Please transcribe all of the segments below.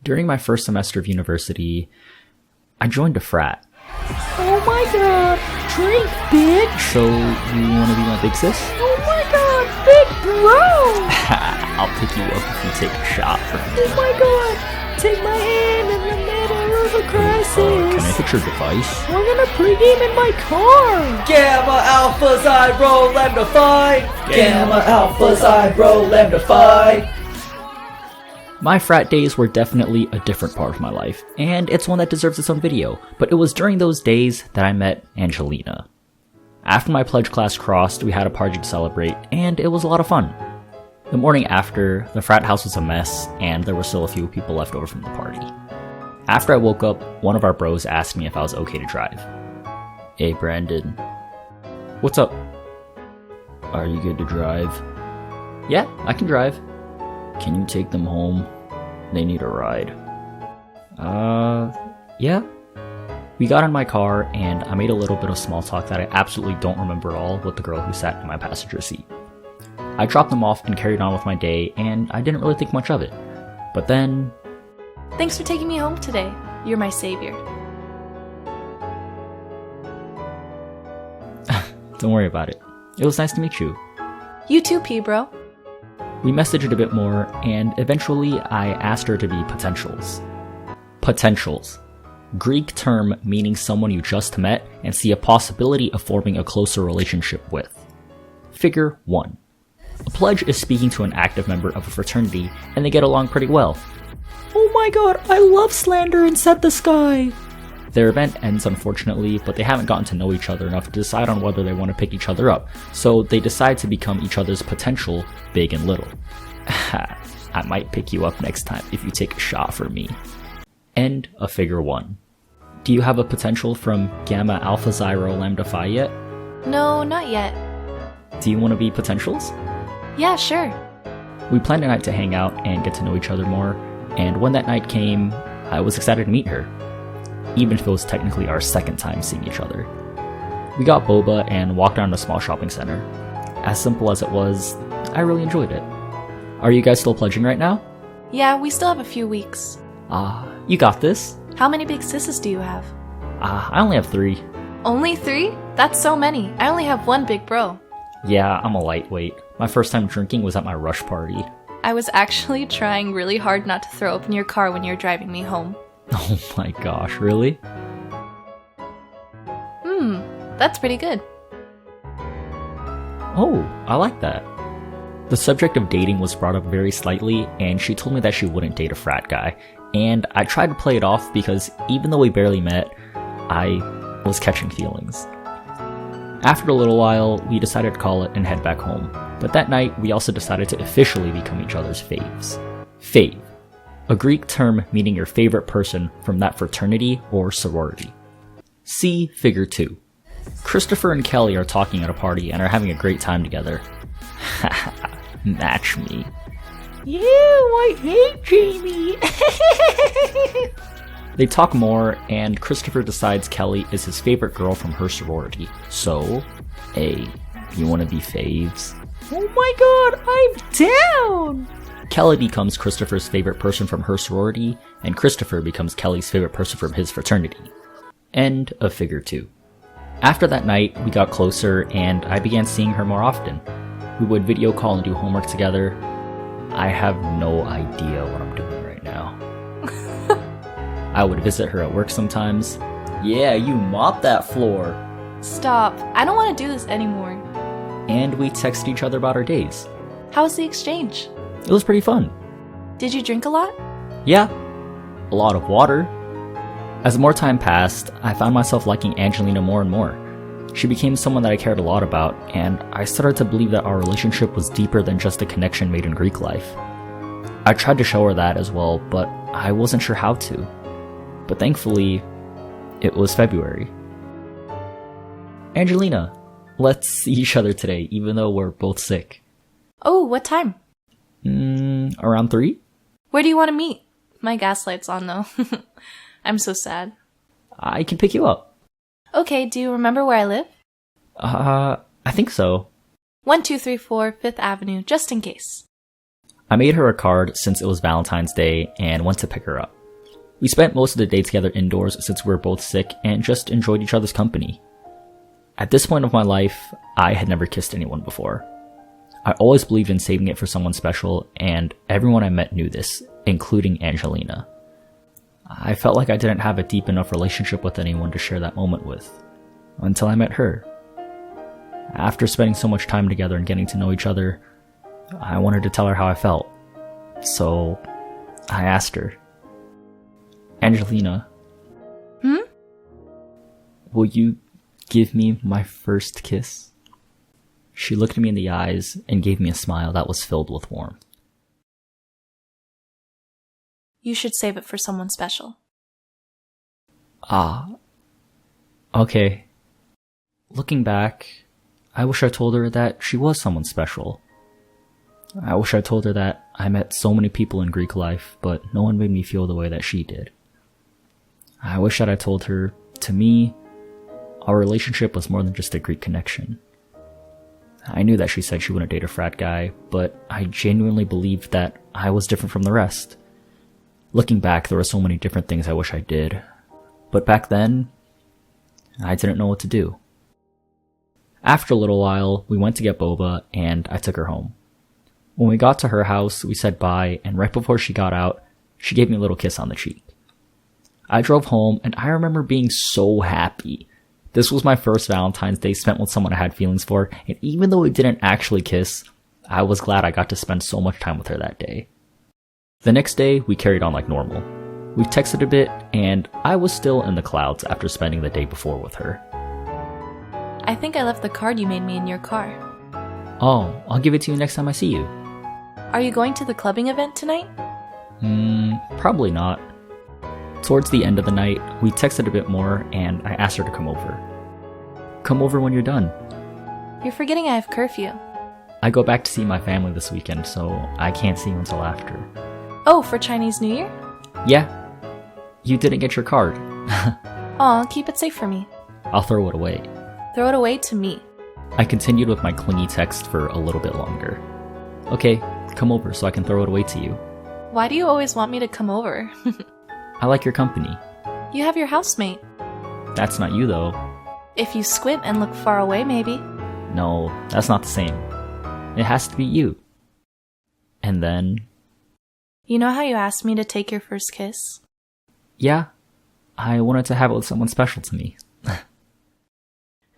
During my first semester of university, I joined a frat. Oh my god, drink, bitch! So, you want to be my big sis? Oh my god, big bro! I'll pick you up if you take a shot from me. Oh my god, take my hand in the middle of a crisis. Can I hit your device? We're gonna pregame in my car! Gamma Alpha Xi Rho Lambda Phi! Gamma Alpha Xi Rho Lambda Phi! My frat days were definitely a different part of my life, and it's one that deserves its own video, but it was during those days that I met Angelina. After my pledge class crossed, we had a party to celebrate, and it was a lot of fun. The morning after, the frat house was a mess, and there were still a few people left over from the party. After I woke up, one of our bros asked me if I was okay to drive. Hey Brandon. What's up? Are you good to drive? Yeah, I can drive. Can you take them home? They need a ride. Yeah. We got in my car, and I made a little bit of small talk that I absolutely don't remember at all with the girl who sat in my passenger seat. I dropped them off and carried on with my day, and I didn't really think much of it. But then... Thanks for taking me home today. You're my savior. Don't worry about it. It was nice to meet you. You too, P-bro. We messaged a bit more, and eventually I asked her to be potentials. Potentials. Greek term meaning someone you just met and see a possibility of forming a closer relationship with. Figure 1. A pledge is speaking to an active member of a fraternity, and they get along pretty well. Oh my god, I love slander and set the sky! Their event ends unfortunately, but they haven't gotten to know each other enough to decide on whether they want to pick each other up, so they decide to become each other's potential, big and little. I might pick you up next time if you take a shot for me. End of figure 1. Do you have a potential from Gamma Alpha Xi Rho Lambda Phi yet? No, not yet. Do you want to be potentials? Yeah, sure. We planned a night to hang out and get to know each other more, and when that night came, I was excited to meet her. Even if it was technically our second time seeing each other. We got boba and walked around a small shopping center. As simple as it was, I really enjoyed it. Are you guys still pledging right now? Yeah, we still have a few weeks. You got this. How many big sisses do you have? I only have 3. Only 3? That's so many. I only have 1 big bro. Yeah, I'm a lightweight. My first time drinking was at my rush party. I was actually trying really hard not to throw up in your car when you're driving me home. Oh my gosh, really? That's pretty good. Oh, I like that. The subject of dating was brought up very slightly, and she told me that she wouldn't date a frat guy, and I tried to play it off because even though we barely met, I was catching feelings. After a little while, we decided to call it and head back home, but that night we also decided to officially become each other's faves. Fave. A Greek term meaning your favorite person from that fraternity or sorority. See figure 2. Christopher and Kelly are talking at a party and are having a great time together. Match me. Ew, I hate Jamie! They talk more, and Christopher decides Kelly is his favorite girl from her sorority. So, hey, you wanna be faves? Oh my god, I'm down! Kelly becomes Christopher's favorite person from her sorority, and Christopher becomes Kelly's favorite person from his fraternity. End of figure 2. After that night, we got closer, and I began seeing her more often. We would video call and do homework together. I have no idea what I'm doing right now. I would visit her at work sometimes. Yeah, you mop that floor. Stop. I don't want to do this anymore. And we text each other about our days. How was the exchange? It was pretty fun. Did you drink a lot? Yeah, a lot of water. As more time passed, I found myself liking Angelina more and more. She became someone that I cared a lot about, and I started to believe that our relationship was deeper than just a connection made in Greek life. I tried to show her that as well, but I wasn't sure how to. But thankfully, it was February. Angelina, let's see each other today, even though we're both sick. Oh, what time? Around 3? Where do you want to meet? My gaslight's on though. I'm so sad. I can pick you up. Okay, do you remember where I live? I think so. 1234 5th Avenue, just in case. I made her a card since it was Valentine's Day and went to pick her up. We spent most of the day together indoors since we were both sick and just enjoyed each other's company. At this point of my life, I had never kissed anyone before. I always believed in saving it for someone special, and everyone I met knew this, including Angelina. I felt like I didn't have a deep enough relationship with anyone to share that moment with, until I met her. After spending so much time together and getting to know each other, I wanted to tell her how I felt. So, I asked her, Angelina, will you give me my first kiss? She looked me in the eyes and gave me a smile that was filled with warmth. You should save it for someone special. Ah, okay. Looking back, I wish I told her that she was someone special. I wish I told her that I met so many people in Greek life, but no one made me feel the way that she did. I wish that I told her, to me, our relationship was more than just a Greek connection. I knew that she said she wouldn't date a frat guy, but I genuinely believed that I was different from the rest. Looking back, there were so many different things I wish I did, but back then, I didn't know what to do. After a little while, we went to get boba, and I took her home. When we got to her house, we said bye, and right before she got out, she gave me a little kiss on the cheek. I drove home, and I remember being so happy. This was my first Valentine's Day spent with someone I had feelings for, and even though we didn't actually kiss, I was glad I got to spend so much time with her that day. The next day, we carried on like normal. We texted a bit, and I was still in the clouds after spending the day before with her. I think I left the card you made me in your car. Oh, I'll give it to you next time I see you. Are you going to the clubbing event tonight? Probably not. Towards the end of the night, we texted a bit more, and I asked her to come over. Come over when you're done. You're forgetting I have curfew. I go back to see my family this weekend, so I can't see you until after. Oh, for Chinese New Year? Yeah. You didn't get your card. Aw, keep it safe for me. I'll throw it away. Throw it away to me. I continued with my clingy text for a little bit longer. Okay, come over so I can throw it away to you. Why do you always want me to come over? I like your company. You have your housemate. That's not you, though. If you squint and look far away, maybe. No, that's not the same. It has to be you. And then... You know how you asked me to take your first kiss? Yeah, I wanted to have it with someone special to me.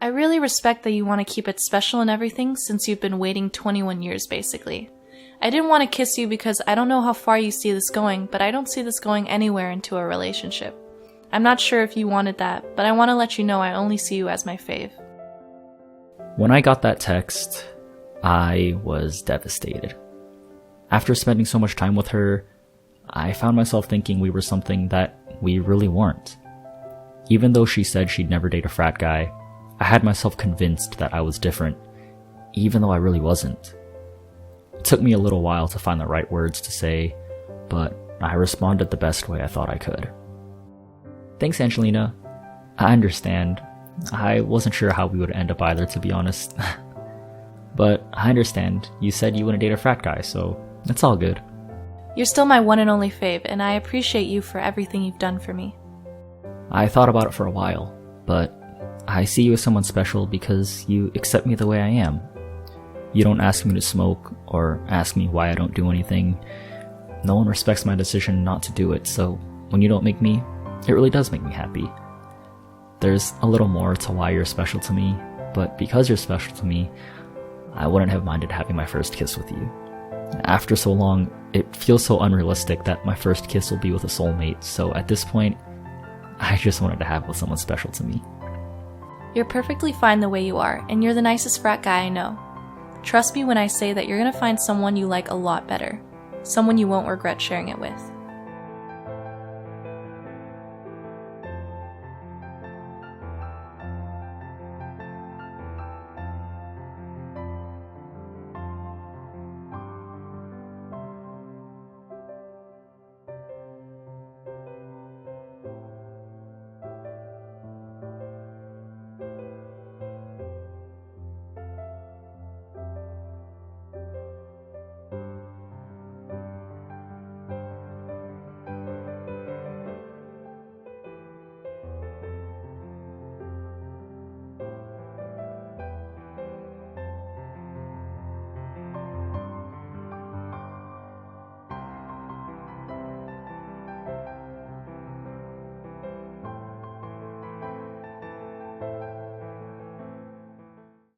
I really respect that you want to keep it special and everything since you've been waiting 21 years, basically. I didn't want to kiss you because I don't know how far you see this going, but I don't see this going anywhere into a relationship. I'm not sure if you wanted that, but I want to let you know I only see you as my fave. When I got that text, I was devastated. After spending so much time with her, I found myself thinking we were something that we really weren't. Even though she said she'd never date a frat guy, I had myself convinced that I was different, even though I really wasn't. It took me a little while to find the right words to say, but I responded the best way I thought I could. Thanks, Angelina. I understand. I wasn't sure how we would end up either, to be honest. But I understand. You said you wouldn't date a frat guy, so it's all good. You're still my one and only fave, and I appreciate you for everything you've done for me. I thought about it for a while, but I see you as someone special because you accept me the way I am. You don't ask me to smoke or ask me why I don't do anything. No one respects my decision not to do it, so when you don't make me, it really does make me happy. There's a little more to why you're special to me, but because you're special to me, I wouldn't have minded having my first kiss with you. After so long, it feels so unrealistic that my first kiss will be with a soulmate, so at this point, I just wanted to have it with someone special to me. You're perfectly fine the way you are, and you're the nicest frat guy I know. Trust me when I say that you're gonna find someone you like a lot better. Someone you won't regret sharing it with.